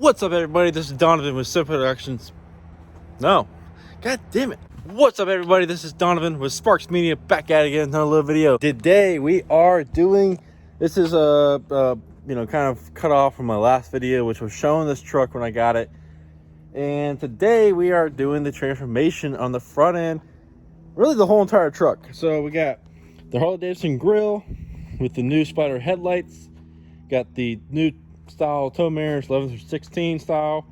What's up, everybody? This is Donovan with Simple Productions. No, god damn it. What's up, everybody? This is Donovan with Sparks Media, back at it again, another little video. Today we are doing, this is kind of cut off from my last video, which was showing this truck when I got it. And today we are doing the transformation on the front end, really the whole entire truck. So we got the Harley-Davidson Grille with the new Spider headlights, got the new style tow mirrors, 11/16 style,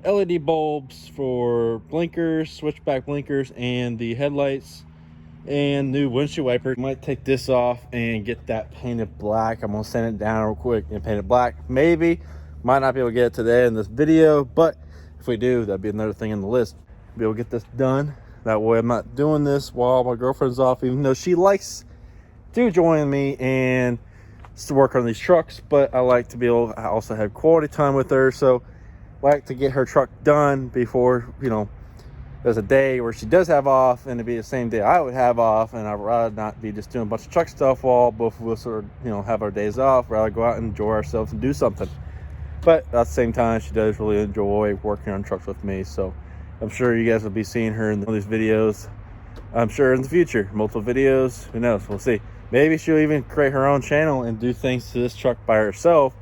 LED bulbs for blinkers, switchback blinkers, and the headlights, and new windshield wiper. Might take this off and get that painted black. I'm gonna sand it down real quick and paint it black. Maybe, might not be able to get it today in this video, but if we do, that'd be another thing in the list. Be able to get this done. That way I'm not doing this while my girlfriend's off, even though she likes to join me and to work on these trucks, but I like to be able to also have quality time with her. So I like to get her truck done before, there's a day where she does have off, and it'd be the same day I would have off, and I'd rather not be just doing a bunch of truck stuff while both of us sort of, have our days off. Rather go out and enjoy ourselves and do something. But at the same time, she does really enjoy working on trucks with me. So I'm sure you guys will be seeing her in these videos. I'm sure in the future, multiple videos, who knows, we'll see. Maybe she'll even create her own channel and do things to this truck by herself,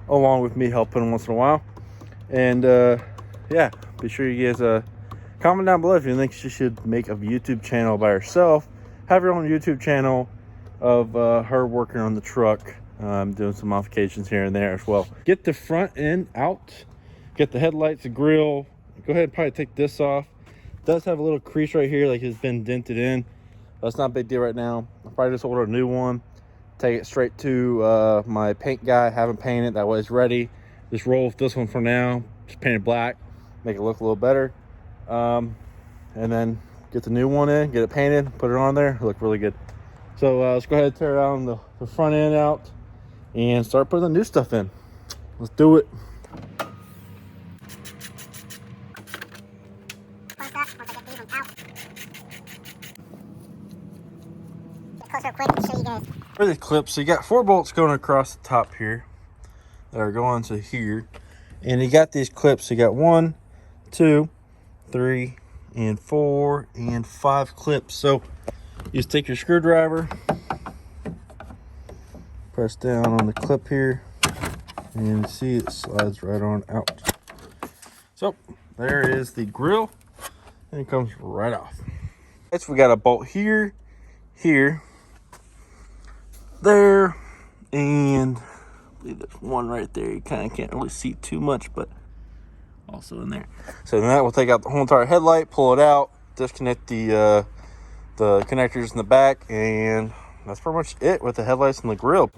along with me helping once in a while. And yeah, be sure you guys comment down below if you think she should make a YouTube channel by herself. Have her own YouTube channel of her working on the truck, doing some modifications here and there as well. Get the front end out, get the headlights, the grill. Go ahead and probably take this off. It does have a little crease right here, like it's been dented in. That's not a big deal right now. I'll probably just order a new one, take it straight to my paint guy, have him paint it. That way it's ready. Just roll with this one for now, just paint it black, make it look a little better. And then get the new one in, get it painted, put it on there, it'll look really good. So let's go ahead and tear down the front end out and start putting the new stuff in. Let's do it. For the clips, so you got 4 bolts going across the top here that are going to here, and you got these clips. You got 1, 2, 3, and 4, and 5 clips. So you just take your screwdriver, press down on the clip here, and you see it slides right on out. So there is the grill, and it comes right off. Next, we got a bolt here, there, and I believe there's one right there. You kind of can't really see too much, but also in there. So then that will take out the whole entire headlight, pull it out, disconnect the connectors in the back, and that's pretty much it with the headlights and the grill.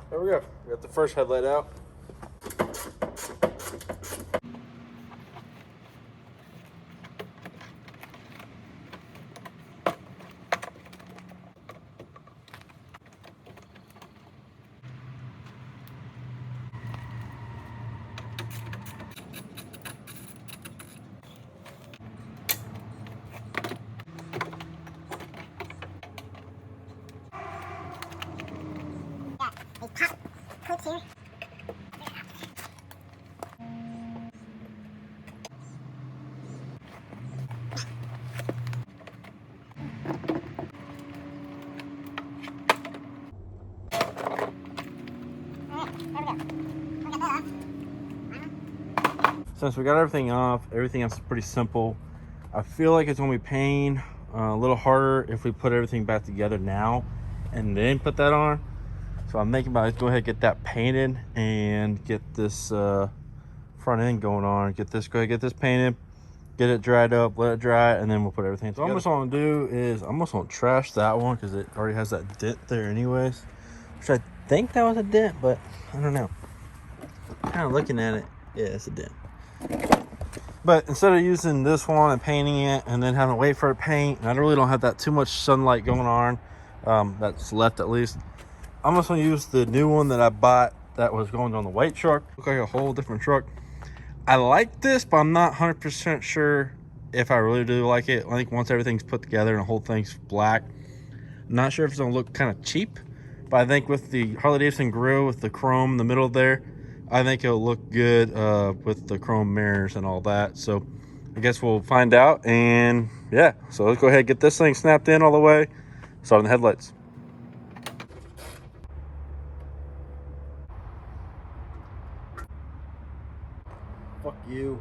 There we go. We got the first headlight out. Clips here. Since we got everything off, everything else is pretty simple. I feel like it's going to be pain a little harder if we put everything back together now and then put that on. So I'm thinking about, let's go ahead and get that painted and get this front end going on. Go ahead, get this painted, get it dried up, let it dry, and then we'll put everything together. So I'm just going to do is, I'm just going to trash that one because it already has that dent there anyways. Which I think that was a dent, but I don't know. Kind of looking at it, yeah, it's a dent. But instead of using this one and painting it and then having to wait for it to paint, and I really don't have that too much sunlight going on, that's left at least, I'm just going to use the new one that I bought that was going on the white truck. Look like a whole different truck. I like this, but I'm not 100% sure if I really do like it. I think once everything's put together and the whole thing's black, I'm not sure if it's gonna look kind of cheap, but I think with the Harley Davidson grille with the chrome in the middle there, I think it'll look good with the chrome mirrors and all that. So I guess we'll find out. And yeah, so let's go ahead and get this thing snapped in all the way. Start on the headlights. Fuck you.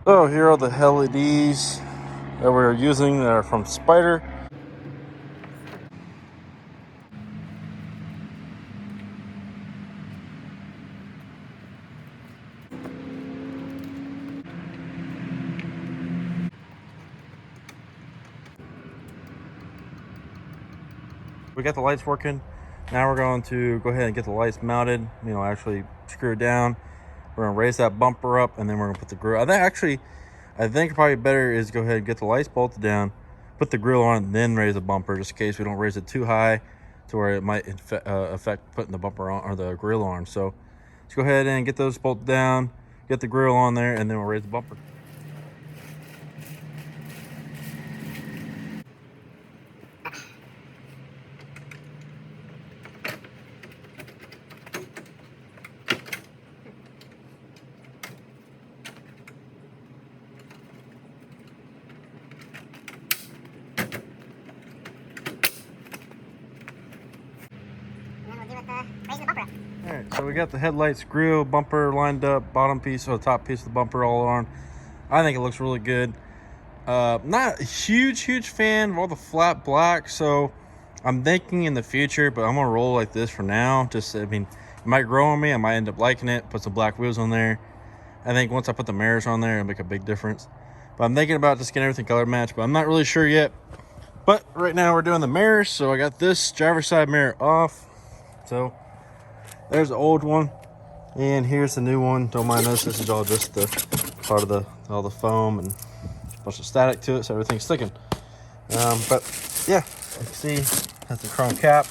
So here are the LEDs that we're using that are from Spider. We got the lights working. Now we're going to go ahead and get the lights mounted, you know, actually screw it down. We're gonna raise that bumper up, and then we're gonna put the grille. I think probably better is go ahead and get the lights bolted down, put the grille on, and then raise the bumper, just in case we don't raise it too high to where it might affect putting the bumper on or the grille on. So let's go ahead and get those bolted down, get the grille on there, and then we'll raise the bumper. Alright, so we got the headlights, grille, bumper lined up, bottom piece or the top piece of the bumper all on. I think it looks really good. Not a huge fan of all the flat black, so I'm thinking in the future, but I'm gonna roll like this for now. Just, I mean, it might grow on me, I might end up liking it, put some black wheels on there. I think once I put the mirrors on there, it'll make a big difference. But I'm thinking about just getting everything color matched, but I'm not really sure yet. But right now we're doing the mirrors, so I got this driver's side mirror off. So there's the old one, and here's the new one. Don't mind this. This is all just the part of all the foam and a bunch of static to it, so everything's sticking. But yeah, you can see it has the chrome cap,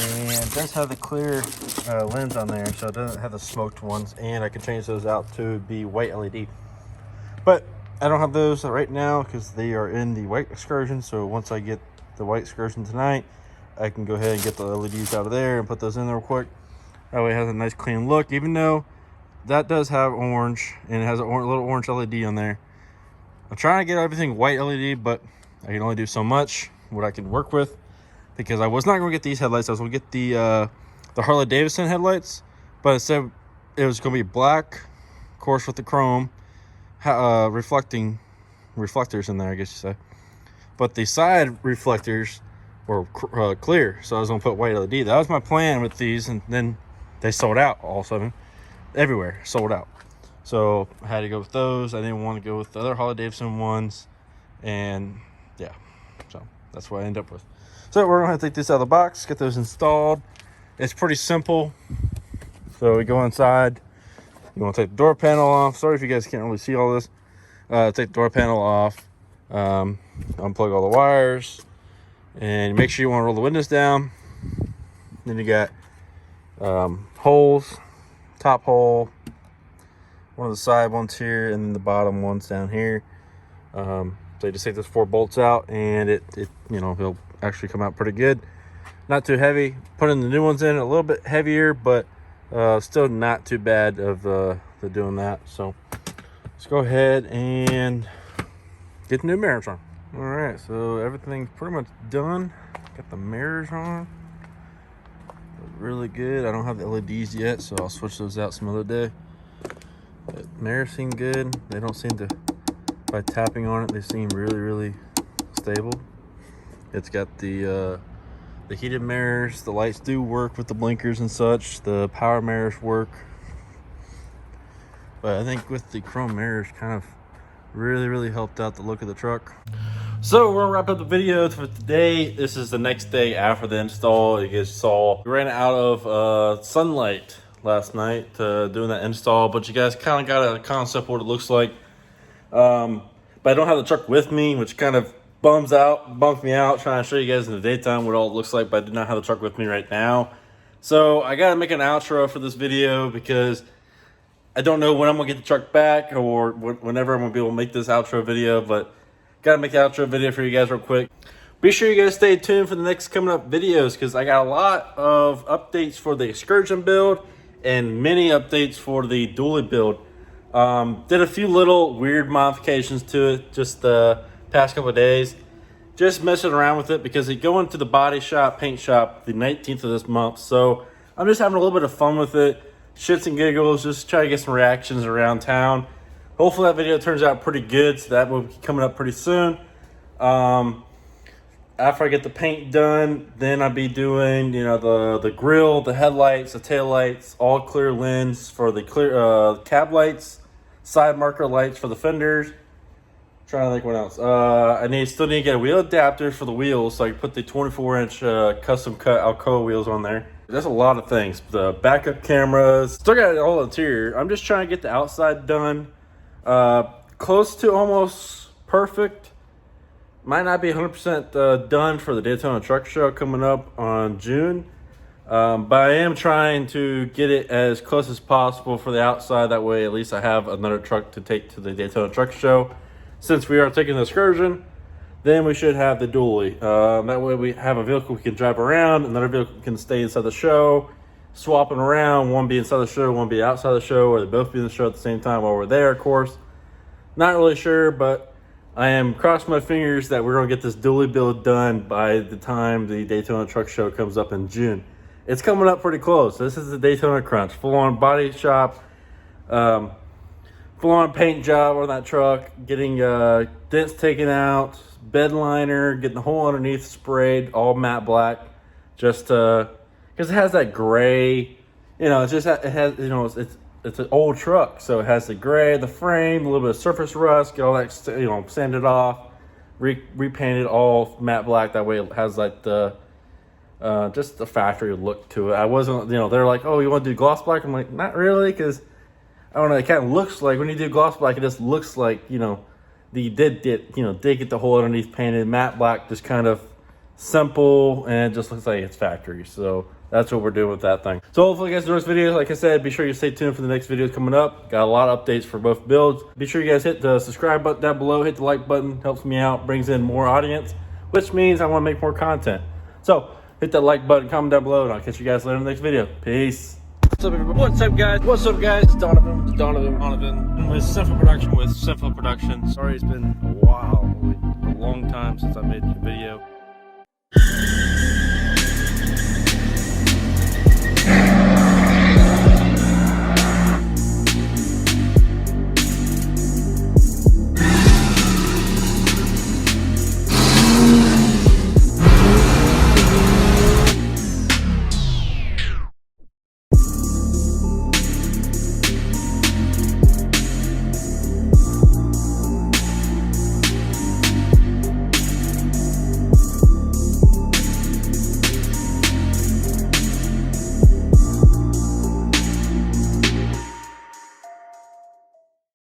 and it does have the clear lens on there, so it doesn't have the smoked ones. And I can change those out to be white LED. But I don't have those right now because they are in the white Excursion. So once I get the white Excursion tonight, I can go ahead and get the LEDs out of there and put those in there real quick. That way it has a nice clean look, even though that does have orange and it has a little orange LED on there. I'm trying to get everything white LED, but I can only do so much what I can work with, because I was not going to get these headlights. I was going to get the Harley Davidson headlights, but instead it was going to be black, of course, with the chrome reflectors in there, I guess you say. But the side reflectors or clear, so I was gonna put white LED. That was my plan with these, and then they sold out all of a sudden. Everywhere sold out, so I had to go with those. I didn't want to go with the other Harley Davidson ones, and yeah, so that's what I ended up with. So we're gonna have to take this out of the box, get those installed. It's pretty simple. So we go inside. You want to take the door panel off. Sorry if you guys can't really see all this. Take the door panel off, unplug all the wires, and make sure you want to roll the windows down. Then you got holes, top hole, one of the side ones here, and then the bottom ones down here. So you just take those 4 bolts out, and it you know, it'll actually come out pretty good. Not too heavy. Putting the new ones in a little bit heavier, but still not too bad of the doing that. So let's go ahead and get the new mirrors on. All right, so everything's pretty much done. Got the mirrors on. Really good. I don't have the LEDs yet, so I'll switch those out some other day. But mirrors seem good. They don't seem to, by tapping on it, they seem really stable. It's got the heated mirrors. The lights do work with the blinkers and such. The power mirrors work. But I think with the chrome mirrors, kind of really helped out the look of the truck. So we're gonna wrap up the video for today. This is the next day after the install. You guys saw we ran out of sunlight last night doing that install, but you guys kind of got a concept of what it looks like. But I don't have the truck with me, which kind of bums me out, trying to show you guys in the daytime what all it looks like, but I do not have the truck with me right now. So I gotta make an outro for this video because I don't know when I'm gonna get the truck back or whenever I'm gonna be able to make this outro video, but gotta make the outro video for you guys real quick. Be sure you guys stay tuned for the next coming up videos, because I got a lot of updates for the Excursion build and many updates for the dually build. Did a few little weird modifications to it just the past couple of days. Just messing around with it because it's going to the body shop, paint shop, the 19th of this month. So I'm just having a little bit of fun with it. Shits and giggles, just try to get some reactions around town. Hopefully that video turns out pretty good, so that will be coming up pretty soon. After I get the paint done, then I'll be doing, you know, the grill, the headlights, the tail lights, all clear lens for the clear cab lights, side marker lights for the fenders. Trying to think what else. Still need to get a wheel adapter for the wheels so I can put the 24-inch custom cut Alcoa wheels on there. There's a lot of things. The backup cameras. Still got the whole interior. I'm just trying to get the outside done. Close to almost perfect. Might not be 100% done for the Daytona Truck Show coming up on June. But I am trying to get it as close as possible for the outside. That way at least I have another truck to take to the Daytona Truck Show. Since we are taking the Excursion, then we should have the dually. That way we have a vehicle we can drive around, another vehicle can stay inside the show, swapping around, one be inside the show, one be outside the show, or they both be in the show at the same time while we're there, of course. Not really sure, but I am crossing my fingers that we're going to get this dually build done by the time the Daytona Truck Show comes up in June. It's coming up pretty close. This is the Daytona Crunch. Full-on body shop, full-on paint job on that truck, getting dents taken out, bed liner, getting the whole underneath sprayed, all matte black, just because it has that gray, you know, it has, you know, it's an old truck, so it has the gray, the frame, a little bit of surface rust, get all that, you know, sanded off, repainted all matte black. That way it has like the just the factory look to it. I wasn't, you know, they're like, oh, you want to do gloss black? I'm like, not really, because I don't know, it kind of looks like, when you do gloss black, it just looks like, you know, did get the whole underneath painted. Matte black, just kind of simple, and it just looks like it's factory. So that's what we're doing with that thing. So hopefully you guys enjoy this video. Like I said, be sure you stay tuned for the next videos coming up. Got a lot of updates for both builds. Be sure you guys hit the subscribe button down below, hit the like button, helps me out, brings in more audience, which means I want to make more content. So hit that like button, comment down below, and I'll catch you guys later in the next video. Peace. What's up, everybody? What's up, guys? It's Donovan with Sinful Production Sorry, it's been a while, a long time since I made a video.